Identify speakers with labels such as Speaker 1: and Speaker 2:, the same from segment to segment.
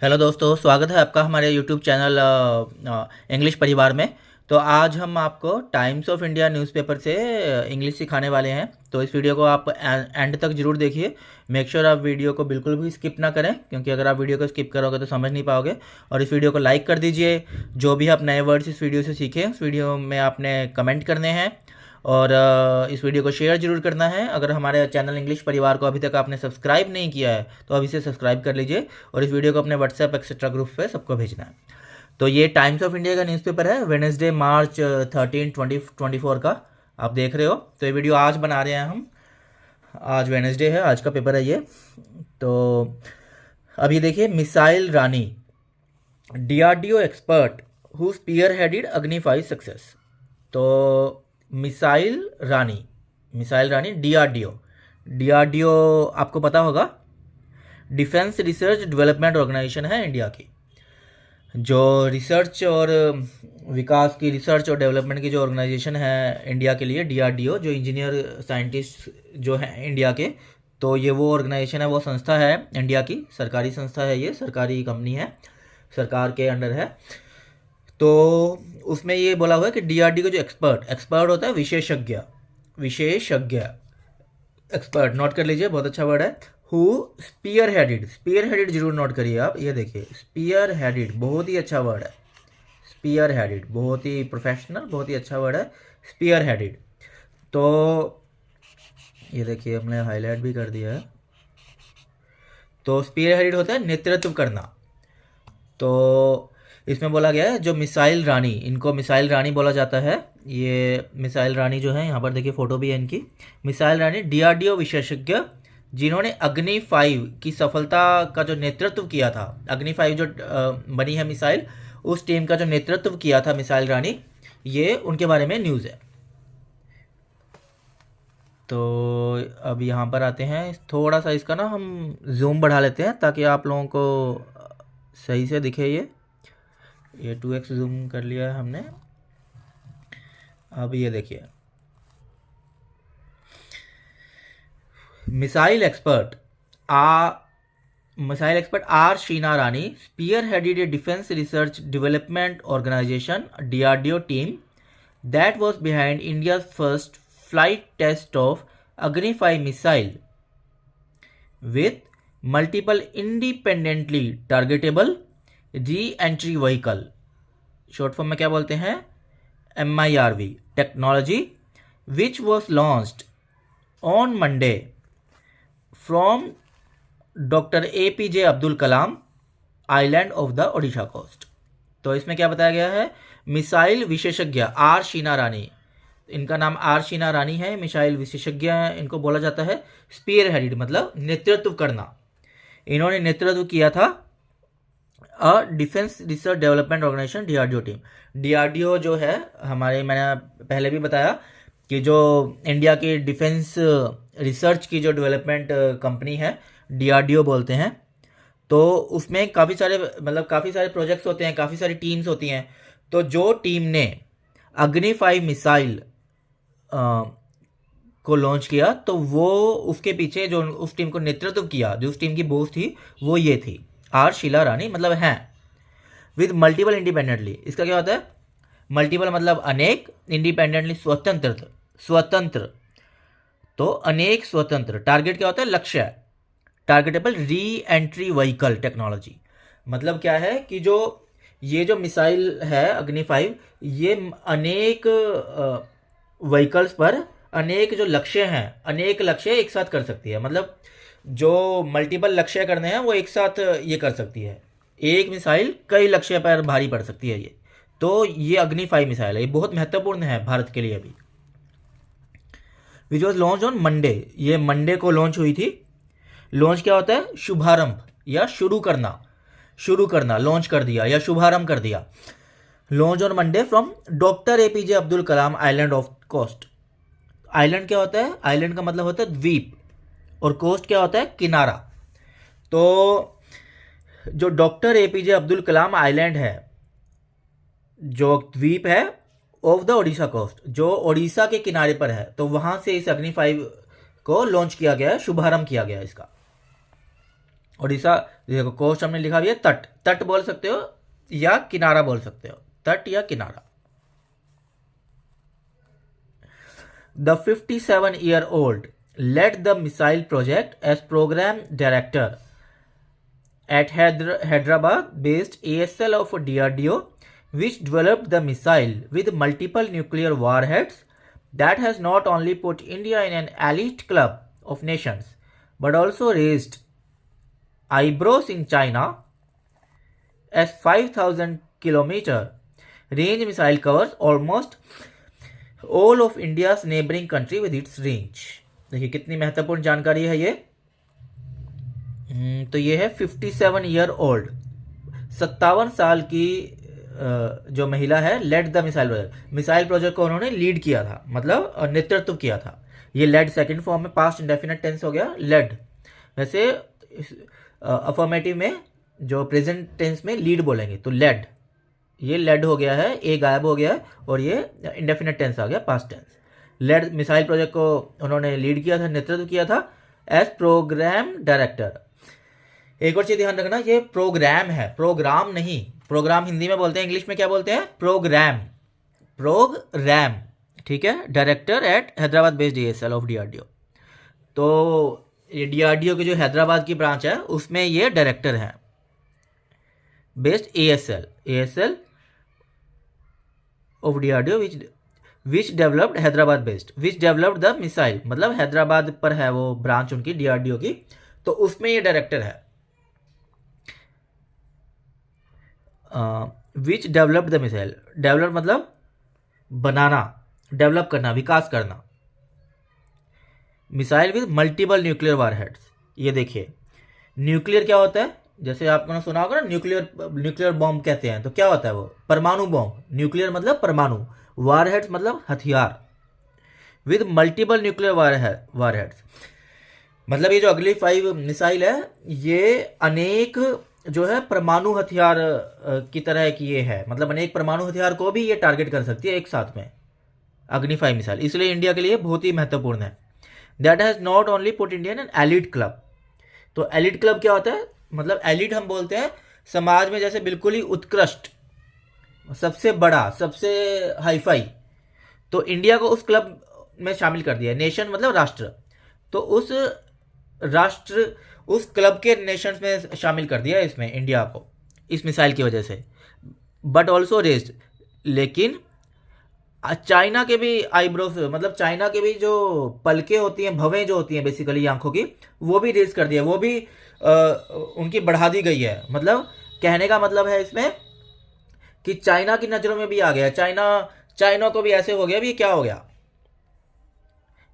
Speaker 1: Hello दोस्तों, स्वागत है आपका हमारे यूट्यूब चैनल इंग्लिश परिवार में। तो आज हम आपको टाइम्स ऑफ इंडिया न्यूज़पेपर से इंग्लिश सिखाने वाले हैं। तो इस वीडियो को आप एंड तक ज़रूर देखिए। मेक श्योर आप वीडियो को बिल्कुल भी स्किप ना करें, क्योंकि अगर आप वीडियो को स्किप करोगे तो समझ नहीं पाओगे। और इस वीडियो को लाइक कर दीजिए। जो भी आप नए वर्ड्स इस वीडियो से सीखें उस वीडियो में आपने कमेंट करने हैं। और इस वीडियो को शेयर जरूर करना है। अगर हमारे चैनल इंग्लिश परिवार को अभी तक आपने सब्सक्राइब नहीं किया है तो अभी से सब्सक्राइब कर लीजिए और इस वीडियो को अपने व्हाट्सएप एक्सेट्रा ग्रुप पे सबको भेजना है। तो ये टाइम्स ऑफ इंडिया का न्यूज़पेपर है, वेडनेसडे मार्च 13 2024 का आप देख रहे हो। तो ये वीडियो आज बना रहे हैं हम। आज वेडनेसडे है, आज का पेपर है ये। तो अब ये देखिए, मिसाइल रानी DRDO expert who spearheaded Agni 5 success. तो मिसाइल रानी डीआरडीओ आपको पता होगा, डिफेंस रिसर्च डेवलपमेंट ऑर्गेनाइजेशन है इंडिया की। जो रिसर्च और विकास की, रिसर्च और डेवलपमेंट की जो ऑर्गेनाइजेशन है इंडिया के लिए, डीआरडीओ, जो इंजीनियर साइंटिस्ट जो हैं इंडिया के, तो ये वो ऑर्गेनाइजेशन है, वो संस्था है इंडिया की, सरकारी संस्था है, ये सरकारी कंपनी है, सरकार के अंडर है। तो उसमें ये बोला हुआ है कि डीआरडीओ का जो एक्सपर्ट होता है, विशेषज्ञ एक्सपर्ट, नोट कर लीजिए, बहुत अच्छा वर्ड है। हु स्पीयर हेडेड जरूर नोट करिए आप। ये देखिए, स्पीयर हेडेड बहुत ही अच्छा वर्ड है। स्पीयर हेडेड बहुत ही प्रोफेशनल, बहुत ही अच्छा वर्ड है, स्पीयर हेडेड। तो ये देखिए, हमने हाईलाइट भी कर दिया है। तो स्पीयर हेडेड होता है नेतृत्व करना। तो इसमें बोला गया है जो मिसाइल रानी, इनको मिसाइल रानी बोला जाता है। ये मिसाइल रानी जो है, यहाँ पर देखिए फोटो भी है इनकी। मिसाइल रानी डीआरडीओ विशेषज्ञ जिन्होंने अग्नि 5 की सफलता का जो नेतृत्व किया था, अग्नि 5 जो बनी है मिसाइल, उस टीम का जो नेतृत्व किया था मिसाइल रानी, ये उनके बारे में न्यूज़ है। तो अब यहाँ पर आते हैं, थोड़ा सा इसका ना हम जूम बढ़ा लेते हैं ताकि आप लोगों को सही से दिखे। ये 2x जूम कर लिया है हमने। अब ये देखिए, missile expert R Sheena Rani spearheaded a defence research development organisation DRDO team that was behind India's first flight test of Agni 5 missile with multiple independently targetable re-entry vehicle, short form में क्या बोलते हैं, MIRV technology, which was launched on Monday from doctor APJ Abdul Kalam island off the Odisha coast. तो इसमें क्या बताया गया है, मिसाइल विशेषज्ञ आर शीना रानी, इनका नाम आर शीना रानी है, मिसाइल विशेषज्ञ इनको बोला जाता है। स्पीयर हेडेड मतलब नेतृत्व करना, इन्होंने नेतृत्व किया था defence research development organisation DRDO team. DRDO जो है हमारे, मैंने पहले भी बताया कि जो इंडिया की डिफेंस रिसर्च की जो डेवलपमेंट कंपनी है, डीआरडीओ बोलते हैं। तो उसमें काफ़ी सारे प्रोजेक्ट्स होते हैं, काफ़ी सारी टीम्स होती हैं। तो जो टीम ने अग्नि 5 मिसाइल को लॉन्च किया, तो वो उसके पीछे जो उस टीम को नेतृत्व किया, जो उस टीम की बॉस थी, वो ये थी आर शीला रानी, मतलब हैं। विद मल्टीपल इंडिपेंडेंटली, इसका क्या होता है, मल्टीपल मतलब अनेक, इंडिपेंडेंटली स्वतंत्र। तो अनेक स्वतंत्र, टारगेट क्या होता है, लक्ष्य, targetable re entry vehicle technology. मतलब क्या है कि जो ये जो मिसाइल है अग्नि 5, ये अनेक व्हीकल्स पर अनेक जो लक्ष्य हैं, अनेक लक्ष्य एक साथ कर सकती है। मतलब जो मल्टीपल लक्ष्य करने हैं वो एक साथ ये कर सकती है। एक मिसाइल कई लक्ष्य पर भारी पड़ सकती है ये। तो ये अग्नि 5 मिसाइल है, ये बहुत महत्वपूर्ण है भारत के लिए अभी। Which was launch on Monday, ये मंडे को लॉन्च हुई थी। लॉन्च क्या होता है, शुभारंभ या शुरू करना, लॉन्च कर दिया या शुभारंभ कर दिया। Launch on Monday from doctor APJ Abdul Kalam island off coast. Island क्या होता है, आइलैंड का मतलब होता है द्वीप, और कोस्ट क्या होता है, किनारा। तो जो doctor APJ Abdul Kalam island है, जो द्वीप है, ऑफ द ओडिशा कोस्ट, जो ओडिशा के किनारे पर है, तो वहां से इस अग्नि 5 को लॉन्च किया गया है, शुभारंभ किया गया है इसका। उड़ीसा, देखो कोस्ट हमने लिखा भी है तट, तट बोल सकते हो या किनारा बोल सकते हो, तट या किनारा। The 57-year-old led the missile project as program director at Hyderabad-based ASL of DRDO, which developed the missile with multiple nuclear warheads that has not only put India in an elite club of nations but also raised eyebrows in China, as 5,000 kilometer range missile covers almost all of India's neighboring country with its range। देखिए कितनी महत्वपूर्ण जानकारी है ये। तो ये है 57-year-old, 57 साल की जो महिला है, led the missile project, missile project को उन्होंने लीड किया था, मतलब नेतृत्व किया था। ये लेड सेकंड फॉर्म में पास्ट इंडेफिनिट टेंस हो गया, लेड। वैसे अफर्मेटिव में जो प्रेजेंट टेंस में लीड बोलेंगे तो लेड, ये लेड हो गया है, ए गायब हो गया है और ये इंडेफिनिट टेंस आ गया, past tense. Led missile project को उन्होंने लीड किया था, नेतृत्व किया था एज प्रोग्राम डायरेक्टर। एक और चीज ध्यान रखना, ये प्रोग्राम है, प्रोग्राम नहीं। प्रोग्राम हिंदी में बोलते हैं, इंग्लिश में क्या बोलते हैं? प्रोग्राम, प्रोग्राम, ठीक है। Director at Hyderabad based ASL of DRDO। तो ये DRDO की जो हैदराबाद की ब्रांच है उसमें ये डायरेक्टर है, based ASL of DRDO which developed Hyderabad based, which developed the missile, मतलब हैदराबाद पर है वो ब्रांच उनकी DRDO की, तो उसमें ये डायरेक्टर है। विच डेवलप्ड द मिसाइल, डेवलप मतलब बनाना, डेवलप करना, विकास करना। Missile with multiple nuclear warheads. ये देखिए न्यूक्लियर क्या होता है, जैसे आपने सुना होगा ना न्यूक्लियर बॉम्ब कहते हैं, तो क्या होता है वो? परमाणु बॉम्ब। न्यूक्लियर मतलब परमाणु, वारहेड्स मतलब हथियार। विद मल्टीपल न्यूक्लियर वारहेड्स मतलब ये जो अगली 5 मिसाइल है ये अनेक जो है परमाणु हथियार की तरह की ये है, मतलब अनेक परमाणु हथियार को भी ये टारगेट कर सकती है एक साथ में, अग्नि 5 मिसाइल। इसलिए इंडिया के लिए बहुत ही महत्वपूर्ण है। That has not only put India in elite club. तो एलिट क्लब क्या होता है? मतलब एलिट हम बोलते हैं समाज में जैसे बिल्कुल ही उत्कृष्ट, सबसे बड़ा, सबसे हाईफाई, तो इंडिया को उस क्लब में शामिल कर दिया। नेशन मतलब राष्ट्र, तो उस राष्ट्र, उस क्लब के नेशंस में शामिल कर दिया इसमें इंडिया को, इस मिसाइल की वजह से। बट ऑल्सो रेस्ड, लेकिन चाइना के भी आईब्रोज, मतलब चाइना के भी जो पलकें होती हैं, भवें जो होती हैं बेसिकली आंखों की, वो भी रेज कर दिया, वो भी उनकी बढ़ा दी गई है। मतलब कहने का मतलब है इसमें कि चाइना की नज़रों में भी आ गया, चाइना को भी ऐसे हो गया भी, क्या हो गया?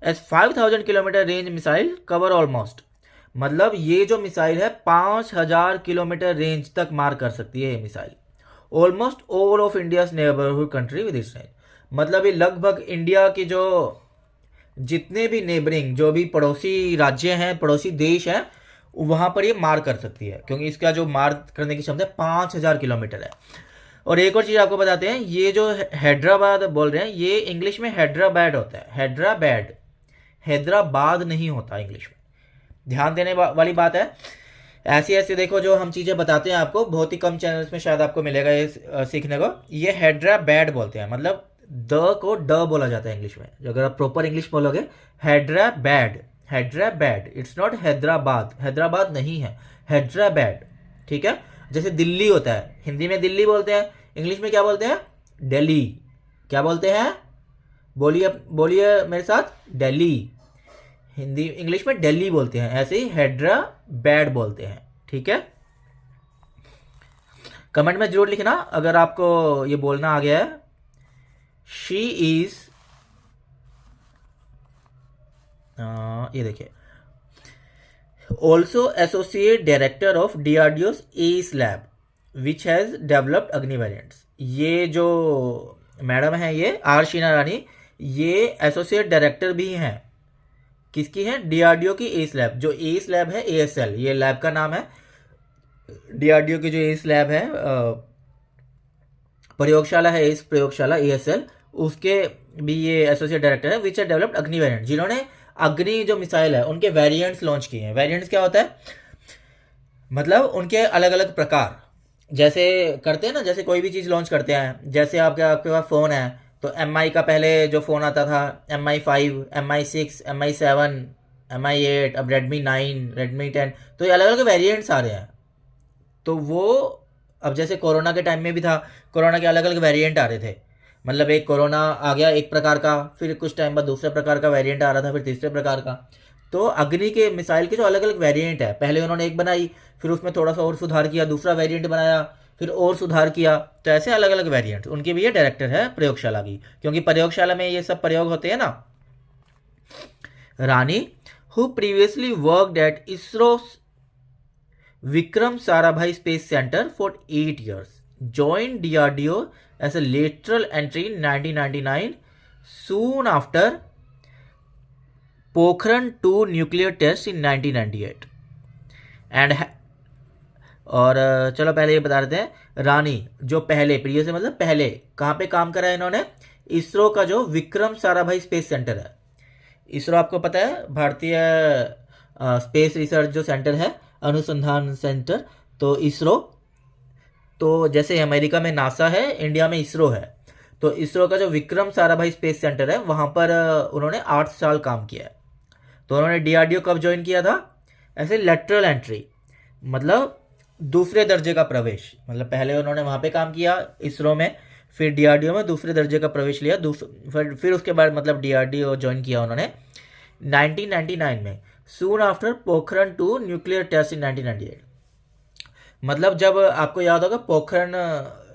Speaker 1: As 5000 kilometre range missile cover almost, मतलब ये जो मिसाइल है 5000 किलोमीटर रेंज तक मार कर सकती है ये missile. Almost all of India's neighbourhood country with its range, मतलब ये लगभग इंडिया की जो जितने भी नेबरिंग, जो भी पड़ोसी राज्य हैं, पड़ोसी देश हैं, वहाँ पर ये मार कर सकती है, क्योंकि इसका जो मार करने की क्षमता 5000 किलोमीटर है। और एक और चीज़ आपको बताते हैं, ये जो हैदराबाद बोल रहे हैं, ये इंग्लिश में हैदराबाद होता है, हैदराबाद, हैदराबाद नहीं होता इंग्लिश में। ध्यान देने वाली बात है। ऐसी ऐसी देखो जो हम चीज़ें बताते हैं आपको, बहुत ही कम चैनल्स में शायद आपको मिलेगा ये सीखने को। ये हैदराबाद बोलते हैं, मतलब द को ड बोला जाता है इंग्लिश में। जो अगर आप प्रॉपर इंग्लिश बोलोगे हैदराबाद, हैदराबाद, इट्स नॉट हैदराबाद, हैदराबाद नहीं है, हैदराबाद, ठीक है। जैसे दिल्ली होता है, हिंदी में दिल्ली बोलते हैं, इंग्लिश में क्या बोलते हैं? दिल्ली। क्या बोलते हैं? बोलिए बोलिए मेरे साथ, दिल्ली। हिंदी इंग्लिश में दिल्ली बोलते हैं, ऐसे ही हैदराबाद बोलते हैं, ठीक है। कमेंट में जरूर लिखना अगर आपको ये बोलना आ गया है। शी इज, ये देखिए, also associate director of DRDO's S lab which has developed अग्नि वेरिएंट्स। ये जो मैडम है ये आर शीना रानी, ये एसोसिएट डायरेक्टर भी हैं। किसकी है? DRDO की एस लैब। जो एस लैब है ASL, ये लैब का नाम है। DRDO की जो एस लैब है, प्रयोगशाला है, एस प्रयोगशाला ASL, उसके भी ये एसोसिएट डायरेक्टर है। विच हैज डेवलप्ड अग्नि वेरिएंट, जिन्होंने अग्नि जो मिसाइल है उनके वेरिएंट्स लॉन्च किए हैं। वेरिएंट्स क्या होता है? मतलब उनके अलग अलग प्रकार, जैसे करते हैं ना, जैसे कोई भी चीज़ लॉन्च करते हैं, जैसे आपके आपके पास फ़ोन है, तो MI का पहले जो फ़ोन आता था, MI 5, MI 6, MI 7, MI 8, अब Redmi 9, Redmi 10, तो ये अलग अलग वेरिएंट्स आ रहे हैं। तो वो अब जैसे कोरोना के टाइम में भी था, कोरोना के अलग अलग वेरिएंट आ रहे थे। मतलब एक कोरोना आ गया एक प्रकार का, फिर कुछ टाइम बाद दूसरे प्रकार का वेरिएंट आ रहा था, फिर तीसरे प्रकार का। तो अग्नि के मिसाइल के जो अलग अलग वेरिएंट है, पहले उन्होंने एक बनाई, फिर उसमें थोड़ा सा और सुधार किया, दूसरा वेरिएंट बनाया, फिर और सुधार किया। तो ऐसे अलग अलग वेरिएंट उनके भी, ये डायरेक्टर है प्रयोगशाला की, क्योंकि प्रयोगशाला में ये सब प्रयोग होते हैं ना। Rani, who previously worked at ISRO Vikram Sarabhai Space Center for 8 years, joined DRDO as a lateral entry in 1999, soon after Pokhran 2 nuclear test in 1998. And और चलो पहले ये बता देते हैं, रानी जो पहले प्रिय से मतलब पहले कहाँ पे काम करा है इन्होंने, इसरो का जो विक्रम साराभाई स्पेस सेंटर है। इसरो आपको पता है भारतीय स्पेस रिसर्च जो सेंटर है, अनुसंधान सेंटर, तो इसरो, तो जैसे अमेरिका में नासा है, इंडिया में इसरो है। तो इसरो का जो विक्रम साराभाई स्पेस सेंटर है, वहाँ पर उन्होंने 8 साल काम किया है। तो उन्होंने DRDO कब ज्वाइन किया था, ऐसे लेटरल एंट्री, मतलब दूसरे दर्जे का प्रवेश, मतलब पहले उन्होंने वहाँ पे काम किया इसरो में, फिर DRDO में दूसरे दर्जे का प्रवेश लिया, फिर उसके बाद मतलब DRDO ज्वाइन किया उन्होंने 1999 में, soon after Pokhran 2 nuclear test in 1998। मतलब जब आपको याद होगा पोखरण,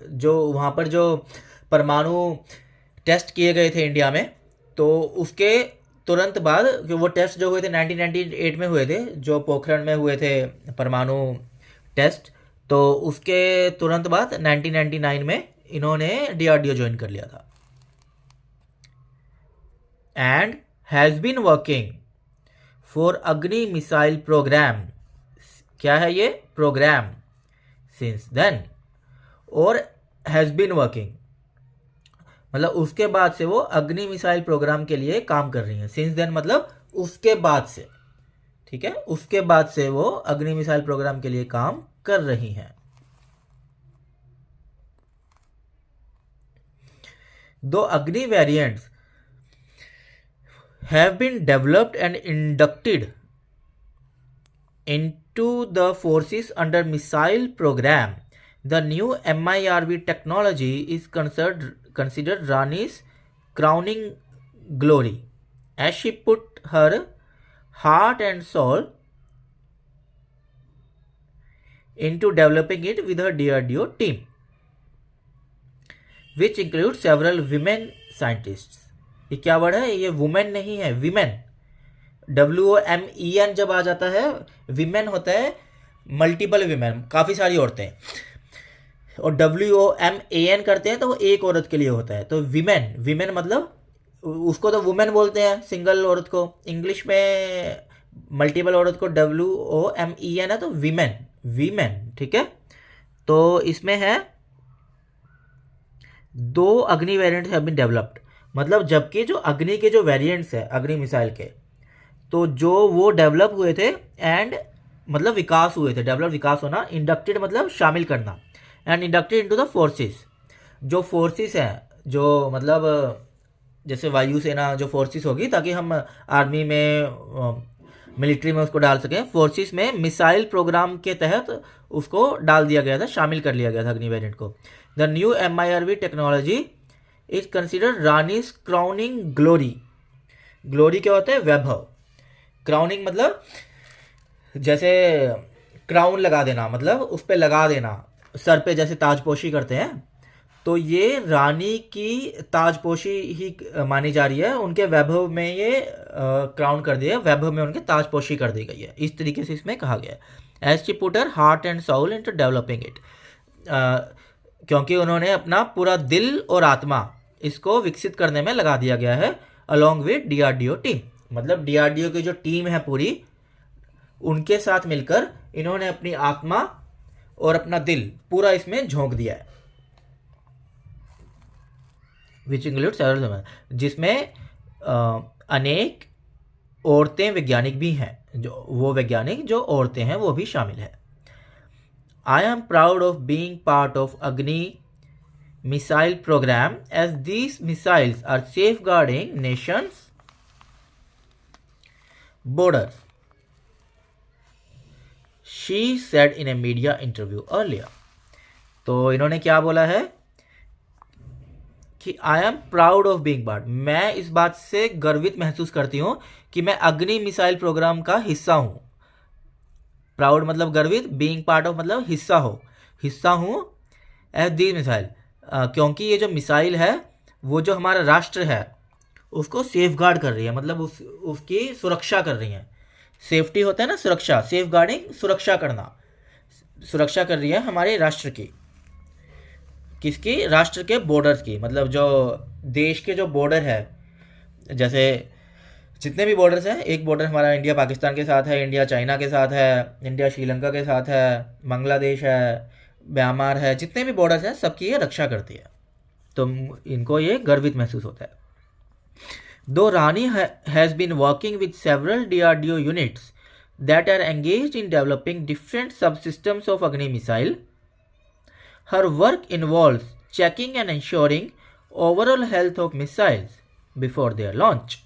Speaker 1: जो वहाँ पर जो परमाणु टेस्ट किए गए थे इंडिया में, तो उसके तुरंत बाद, वो टेस्ट जो हुए थे 1998 में हुए थे, जो पोखरण में हुए थे परमाणु टेस्ट, तो उसके तुरंत बाद 1999 में इन्होंने DRDO ज्वाइन कर लिया था। And has been working for Agni missile programme, क्या है ये प्रोग्राम, सिंस देन, और हैज़ बीन वर्किंग मतलब उसके बाद से वो अग्नि मिसाइल प्रोग्राम के लिए काम कर रही हैं। सिंस देन मतलब उसके बाद से, ठीक है, उसके बाद से वो अग्नि मिसाइल प्रोग्राम के लिए काम कर रही हैं। दो अग्नि variants have been developed and inducted into the forces under missile program. The new MIRV technology is considered Rani's crowning glory, as she put her heart and soul into developing it with her DRDO team, which includes several women scientists. ये क्या word है, ये women नहीं है, women, WOMEN जब आ जाता है, women होता है मल्टीपल विमेन, काफ़ी सारी औरतें, और WOMAN करते हैं तो वो एक औरत के लिए होता है। तो विमेन, विमेन मतलब उसको तो वुमेन बोलते हैं सिंगल औरत को, इंग्लिश में मल्टीपल औरत को WOMEN है, तो विमेन, वीमेन, ठीक है। तो इसमें है दो अग्नि वेरिएंट्स हैव बीन डेवलप्ड, मतलब जबकि जो अग्नि के जो वेरिएंट्स है अग्नि मिसाइल के, तो जो वो डेवलप हुए थे, एंड मतलब विकास हुए थे, डेवलप विकास होना, इंडक्टेड मतलब शामिल करना, and inducted into the forces, जो फोर्सेस हैं, जो मतलब जैसे वायुसेना जो फोर्सेस होगी, ताकि हम आर्मी में मिलिट्री में उसको डाल सकें, फोर्सेस में मिसाइल प्रोग्राम के तहत उसको डाल दिया गया था, शामिल कर लिया गया था अग्नि वेरिएंट को। The new MIRV technology is considered Rani's crowning glory. Glory क्या होता है, वैभव, क्राउनिंग मतलब जैसे क्राउन लगा देना, मतलब उस पर लगा देना सर पे, जैसे ताजपोशी करते हैं, तो ये रानी की ताजपोशी ही मानी जा रही है, उनके वैभव में ये क्राउन कर दिया, वैभव में उनके ताजपोशी कर दी गई है, इस तरीके से इसमें कहा गया है। As she put her heart and soul into developing it, क्योंकि उन्होंने अपना पूरा दिल और आत्मा इसको विकसित करने में लगा दिया गया है, अलॉन्ग विद DRDO टीम, मतलब DRDO की जो टीम है पूरी, उनके साथ मिलकर इन्होंने अपनी आत्मा और अपना दिल पूरा इसमें झोंक दिया है। विच इंक्लूड सेवरल, जिसमें अनेक औरतें वैज्ञानिक भी हैं, जो वो वैज्ञानिक जो औरतें हैं वो भी शामिल है। I am proud of being part of अग्नि missile program as these missiles are safeguarding nations borders, she said in a media interview earlier. तो इन्होंने क्या बोला है कि I am proud of being part, मैं इस बात से गर्वित महसूस करती हूँ कि मैं अग्नि मिसाइल प्रोग्राम का हिस्सा हूँ. प्राउड मतलब गर्वित, बीइंग पार्ट ऑफ मतलब हिस्सा हूँ एज दी मिसाइल, क्योंकि ये जो मिसाइल है वो जो हमारा राष्ट्र है उसको सेफ गार्ड कर रही है, मतलब उसकी सुरक्षा कर रही है. सेफ्टी होता है ना, सुरक्षा, सेफ गार्डिंग सुरक्षा करना, सुरक्षा कर रही है हमारे राष्ट्र की. किसकी? राष्ट्र के बॉर्डर्स की, मतलब जो देश के जो बॉर्डर है, जैसे जितने भी बॉर्डर्स हैं, एक बॉर्डर हमारा इंडिया पाकिस्तान के साथ है, इंडिया चाइना के साथ है, इंडिया श्रीलंका के साथ है, बांग्लादेश है, म्यांमार है, जितने भी बॉर्डर्स हैं सबकी ये रक्षा करती है. तो इनको ये गर्वित महसूस होता है. दो Rani has been working with several DRDO units that are engaged in developing different sub systems of Agni missile, her work involves checking and ensuring overall health of missiles before their launch.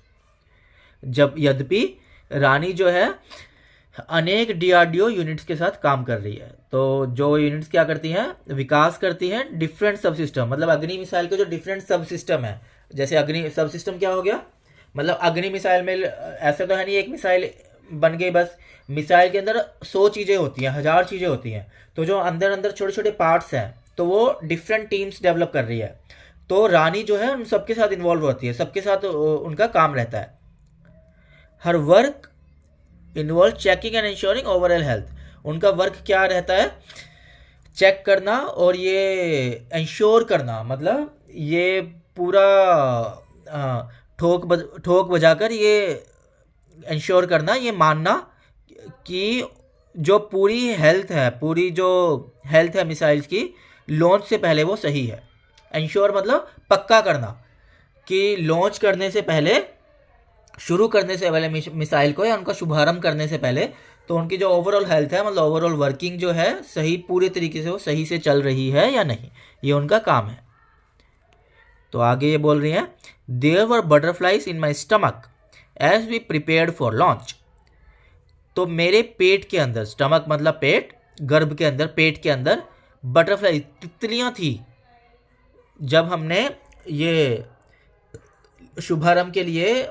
Speaker 1: जब यद्यपि रानी जो है अनेक DRDO यूनिट्स के साथ काम कर रही है, तो जो यूनिट्स क्या करती हैं, विकास करती हैं डिफरेंट सब सिस्टम, मतलब अग्नि मिसाइल के जो डिफरेंट सब सिस्टम है. जैसे अग्नि सब सिस्टम क्या हो गया, मतलब अग्नि मिसाइल में ऐसे तो है नहीं एक मिसाइल बन गई बस, मिसाइल के अंदर 100 चीज़ें होती हैं, 1000 चीज़ें होती हैं. तो जो अंदर अंदर छोटे छोटे पार्ट्स हैं तो वो डिफरेंट टीम्स डेवलप कर रही है. तो रानी जो है उन सबके साथ इन्वॉल्व होती है, सबके साथ उनका काम रहता है. Her work involve checking and ensuring overall health, उनका वर्क क्या रहता है, चेक करना और ये इंश्योर करना, मतलब ये पूरा ठोक बजाकर ये इंश्योर करना, ये मानना कि जो पूरी हेल्थ है, पूरी जो हेल्थ है मिसाइल्स की लॉन्च से पहले वो सही है. इंश्योर मतलब पक्का करना कि लॉन्च करने से पहले, शुरू करने से पहले मिसाइल को या उनका शुभारंभ करने से पहले, तो उनकी जो ओवरऑल हेल्थ है, मतलब ओवरऑल वर्किंग जो है सही पूरे तरीके से वो सही से चल रही है या नहीं, ये उनका काम है. तो आगे ये बोल रही हैं, there were butterflies in my stomach as we prepared for launch. तो मेरे पेट के अंदर, स्टमक मतलब पेट, गर्भ के अंदर, पेट के अंदर बटरफ्लाई तितलियां थी जब हमने ये शुभारंभ के लिए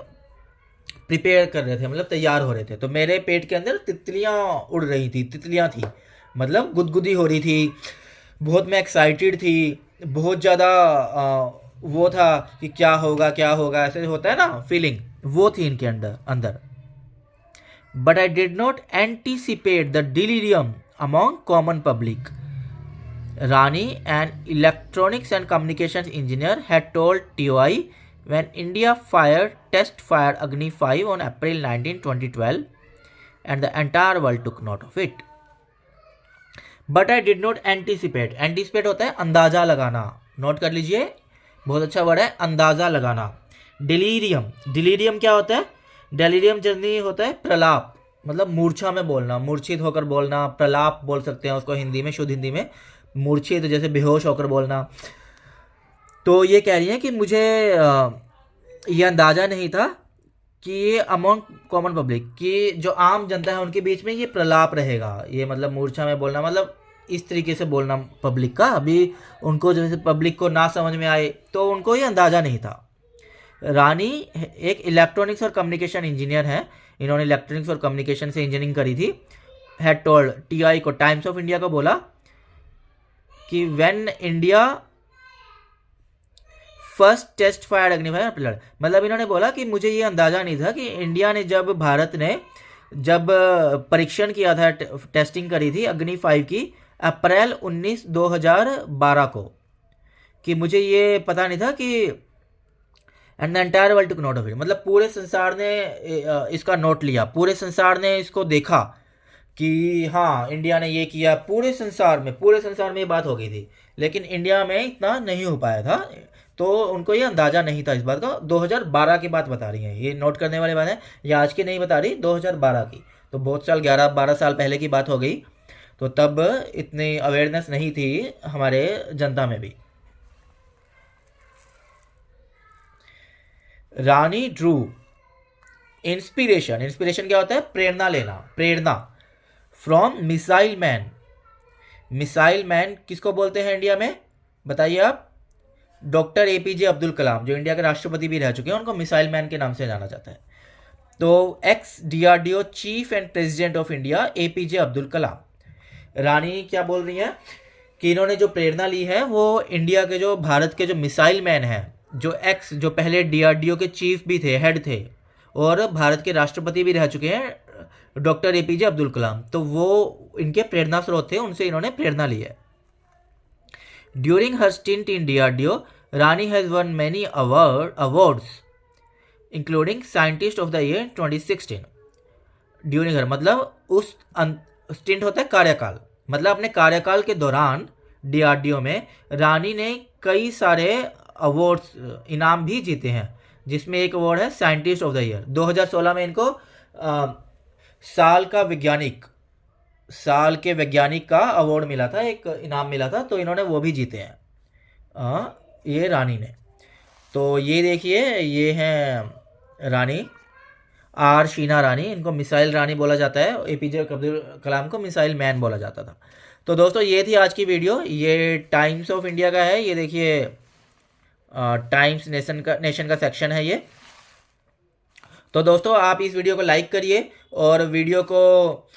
Speaker 1: प्रिपेयर कर रहे थे, मतलब तैयार हो रहे थे. तो मेरे पेट के अंदर तितलियां उड़ रही थी, तितलियां थी मतलब गुदगुदी हो रही थी, बहुत मैं एक्साइटेड थी, बहुत ज़्यादा वो था कि क्या होगा ऐसे होता है ना फीलिंग, वो थी इनके अंदर. But I did not anticipate the delirium among common public. Rani, an electronics and communications engineer, had told TOI when India test fired Agni 5 on April 19, 2012, and the entire world took note of it. But I did not anticipate. Anticipate होता है अंदाजा लगाना, note कर लीजिए, बहुत अच्छा word है, अंदाजा लगाना. डिलीरियम क्या होता है? डिलीरियम जर्नी होता है प्रलाप, मतलब मूर्छा में बोलना, मूर्छित होकर बोलना, प्रलाप बोल सकते हैं उसको हिंदी में, शुद्ध हिंदी में. मूर्छित जैसे बेहोश होकर बोलना. तो ये कह रही हैं कि मुझे ये अंदाज़ा नहीं था कि ये अमॉन्ग कॉमन पब्लिक, कि जो आम जनता है उनके बीच में ये प्रलाप रहेगा, ये मतलब मूर्छा में बोलना, मतलब इस तरीके से बोलना पब्लिक का, अभी उनको जैसे पब्लिक को ना समझ में आए, तो उनको ये अंदाज़ा नहीं था. रानी एक इलेक्ट्रॉनिक्स और कम्युनिकेशन इंजीनियर हैं, इन्होंने इलेक्ट्रॉनिक्स और कम्युनिकेशन से इंजीनियरिंग करी थी. हैड टोल्ड TI को, टाइम्स ऑफ इंडिया को बोला कि when India first test fire Agni 5, मतलब इन्होंने बोला कि मुझे ये अंदाज़ा नहीं था कि इंडिया ने भारत ने जब परीक्षण किया था, टेस्टिंग करी थी अग्नि 5 की अप्रैल 19, 2012 को, कि मुझे ये पता नहीं था कि and the entire world took note of it, मतलब पूरे संसार ने इसका नोट लिया, पूरे संसार ने इसको देखा कि हाँ इंडिया ने ये किया. पूरे संसार में ये बात हो गई थी, लेकिन इंडिया में इतना नहीं हो पाया था, तो उनको ये अंदाज़ा नहीं था इस बात का. 2012 की बात बता रही हैं, ये नोट करने वाली बात है, ये आज की नहीं बता रही, 2012 की. तो बहुत साल, 11-12 साल पहले की बात हो गई. तो तब इतनी अवेयरनेस नहीं थी हमारे जनता में भी। रानी ड्रू इंस्पिरेशन, इंस्पिरेशन क्या होता है? प्रेरणा लेना, प्रेरणा, from missile man. Missile man किसको बोलते हैं इंडिया में, बताइए आप? डॉक्टर एपीजे अब्दुल कलाम, जो इंडिया के राष्ट्रपति भी रह चुके हैं, उनको मिसाइल मैन के नाम से जाना जाता है। तो ex DRDO chief and president of India APJ Abdul Kalam. Rani क्या बोल रही हैं कि इन्होंने जो प्रेरणा ली है वो इंडिया के जो, भारत के जो मिसाइल मैन हैं, जो पहले डीआरडीओ के चीफ भी थे, हेड थे, और भारत के राष्ट्रपति भी रह चुके हैं, डॉक्टर एपीजे अब्दुल कलाम, तो वो इनके प्रेरणा स्रोत थे, उनसे इन्होंने प्रेरणा ली है। During her stint in DRDO, Rani has one many awards including scientist of the year 2016। During her मतलब उस स्टिंट होता है कार्यकाल, मतलब अपने कार्यकाल के दौरान डीआरडीओ में रानी ने कई सारे अवार्ड्स, इनाम भी जीते हैं, जिसमें एक अवार्ड है साइंटिस्ट ऑफ द ईयर। 2016 में इनको साल के वैज्ञानिक का अवार्ड मिला था, एक इनाम मिला था, तो इन्होंने वो भी जीते हैं ये रानी ने। तो ये देखिए, ये हैं रानी आर शीना रानी, इनको मिसाइल रानी बोला जाता है, एपीजे अब्दुल कलाम को मिसाइल मैन बोला जाता था। तो दोस्तों ये थी आज की वीडियो, ये टाइम्स ऑफ इंडिया का है, ये देखिए टाइम्स नेशन का सेक्शन है ये। तो दोस्तों आप इस वीडियो को लाइक करिए और वीडियो को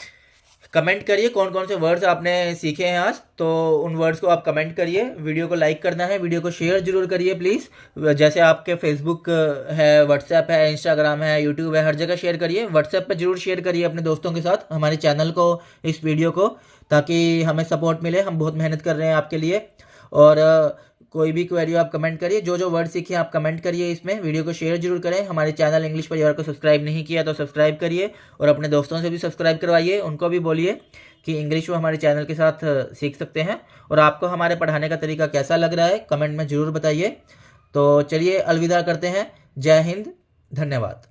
Speaker 1: कमेंट करिए, कौन कौन से वर्ड्स आपने सीखे हैं आज, तो उन वर्ड्स को आप कमेंट करिए। वीडियो को लाइक करना है, वीडियो को शेयर जरूर करिए प्लीज़, जैसे आपके फेसबुक है, व्हाट्सएप है, इंस्टाग्राम है, यूट्यूब है, हर जगह शेयर करिए। व्हाट्सएप पर जरूर शेयर करिए अपने दोस्तों के साथ हमारे चैनल को, इस वीडियो को, ताकि हमें सपोर्ट मिले, हम बहुत मेहनत कर रहे हैं आपके लिए। और कोई भी क्वेरी आप कमेंट करिए, जो वर्ड सीखे आप कमेंट करिए इसमें, वीडियो को शेयर जरूर करें। हमारे चैनल इंग्लिश परिवार को सब्सक्राइब नहीं किया तो सब्सक्राइब करिए, और अपने दोस्तों से भी सब्सक्राइब करवाइए, उनको भी बोलिए कि इंग्लिश वो हमारे चैनल के साथ सीख सकते हैं। और आपको हमारे पढ़ाने का तरीका कैसा लग रहा है कमेंट में ज़रूर बताइए। तो चलिए अलविदा करते हैं, जय हिंद, धन्यवाद।